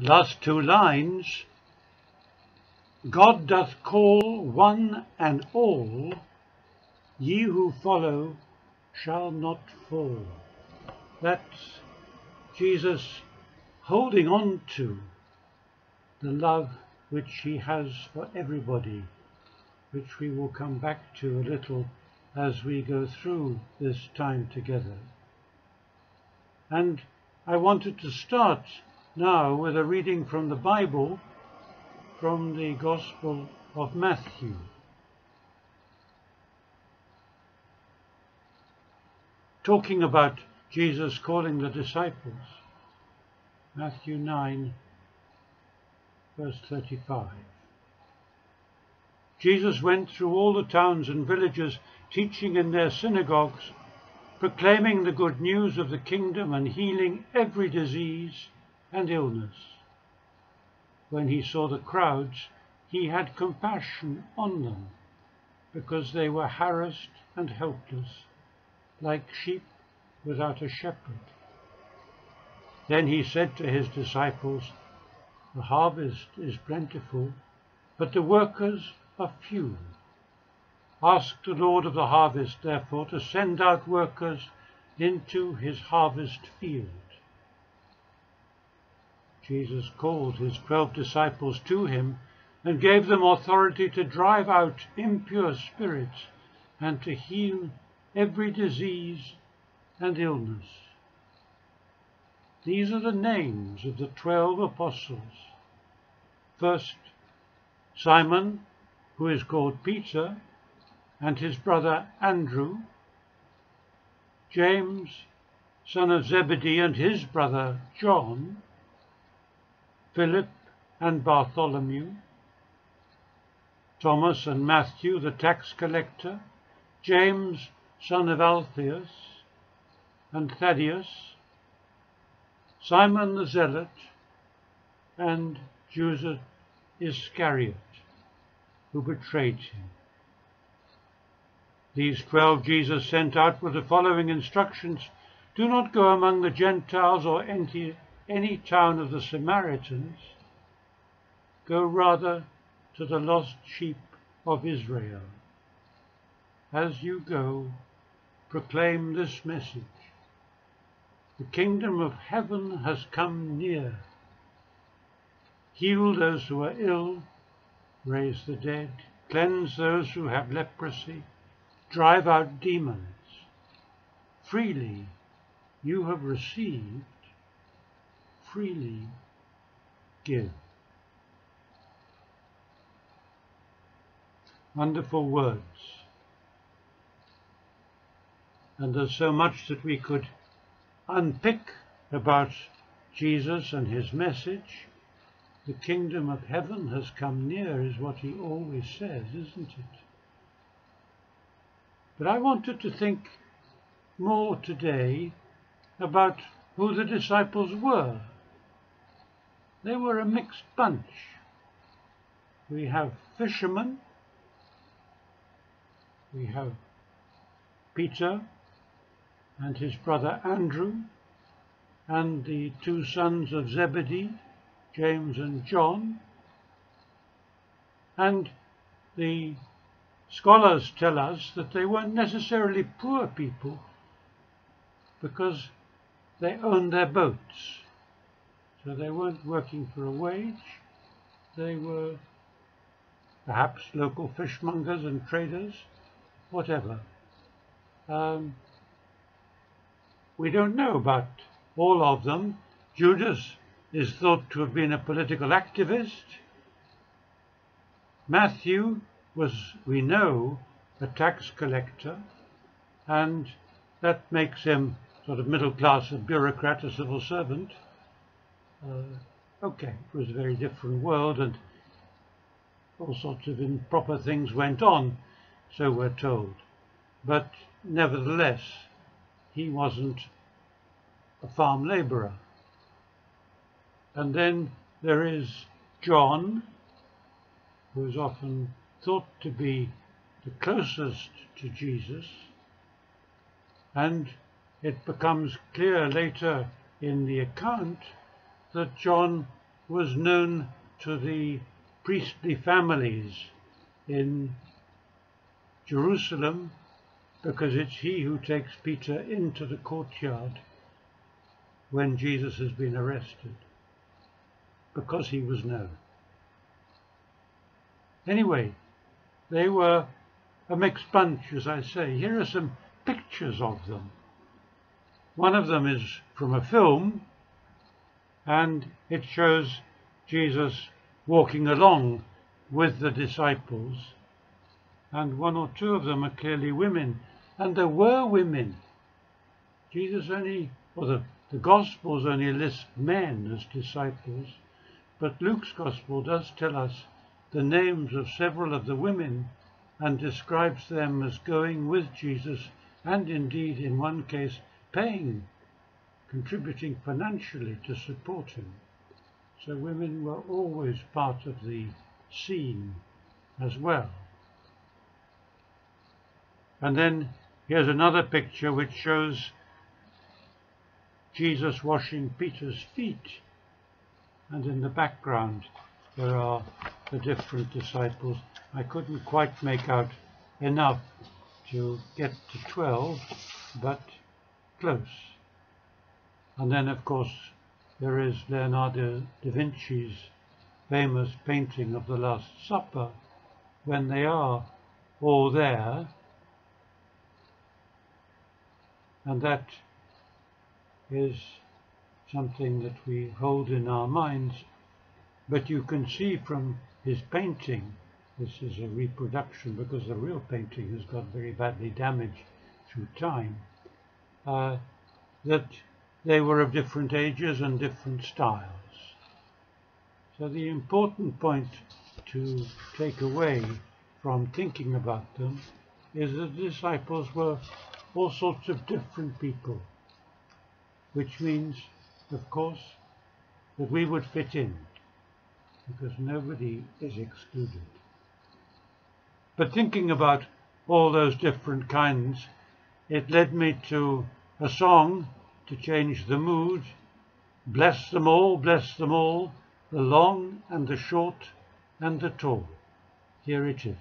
last two lines, God doth call one and all, ye who follow shall not fall. That's Jesus holding on to the love which he has for everybody, which we will come back to a little as we go through this time together. And I wanted to start now with a reading from the Bible, from the Gospel of Matthew. Talking about Jesus calling the disciples. Matthew 9, verse 35. Jesus went through all the towns and villages, teaching in their synagogues, proclaiming the good news of the kingdom and healing every disease and illness. When he saw the crowds, he had compassion on them, because they were harassed and helpless, like sheep without a shepherd. Then he said to his disciples, the harvest is plentiful, but the workers are few. Ask the Lord of the harvest, therefore, to send out workers into his harvest field. Jesus called his 12 disciples to him and gave them authority to drive out impure spirits and to heal every disease and illness. These are the names of the 12 apostles. First, Simon, who is called Peter, and his brother Andrew, James, son of Zebedee, and his brother John, Philip and Bartholomew, Thomas and Matthew the tax collector, James, son of Alphaeus, and Thaddeus, Simon the Zealot, and Judas Iscariot, who betrayed him. These 12 Jesus sent out with the following instructions: do not go among the Gentiles or any town of the Samaritans. Go rather to the lost sheep of Israel. As you go, proclaim this message: the kingdom of heaven has come near. Heal those who are ill, raise the dead, cleanse those who have leprosy, drive out demons. Freely you have received, freely give. Wonderful words. And there's so much that we could unpick about Jesus and his message. The kingdom of heaven has come near is what he always says, isn't it? But I wanted to think more today about who the disciples were. They were a mixed bunch. We have fishermen, we have Peter and his brother Andrew, and the 2 sons of Zebedee, James and John. And the scholars tell us that they weren't necessarily poor people, because they owned their boats. So they weren't working for a wage. They were perhaps local fishmongers and traders, whatever. We don't know about all of them. Judas is thought to have been a political activist. Matthew was, we know, a tax collector, and that makes him sort of middle class, a bureaucrat, a civil servant. Okay, it was a very different world, and all sorts of improper things went on, so we're told. But nevertheless, he wasn't a farm labourer. And then there is John, who is often thought to be the closest to Jesus, and it becomes clear later in the account that John was known to the priestly families in Jerusalem because it's he who takes Peter into the courtyard when Jesus has been arrested, because he was known. Anyway, they were a mixed bunch, as I say. Here are some pictures of them. One of them is from a film, and it shows Jesus walking along with the disciples, and one or two of them are clearly women, and there were women. Jesus only, or the Gospels only list men as disciples, but Luke's Gospel does tell us the names of several of the women and describes them as going with Jesus, and indeed in one case contributing financially to support him. So women were always part of the scene as well. And then here's another picture which shows Jesus washing Peter's feet, and in the background there are the different disciples. I couldn't quite make out enough to get to 12, but close. And then, of course, there is Leonardo da Vinci's famous painting of the Last Supper, when they are all there, and that is something that we hold in our minds. But you can see from his painting, this is a reproduction because the real painting has got very badly damaged through time, that they were of different ages and different styles. So the important point to take away from thinking about them is that the disciples were all sorts of different people, which means, of course, that we would fit in, because nobody is excluded. But thinking about all those different kinds, it led me to a song to change the mood. Bless them all, the long and the short and the tall. Here it is.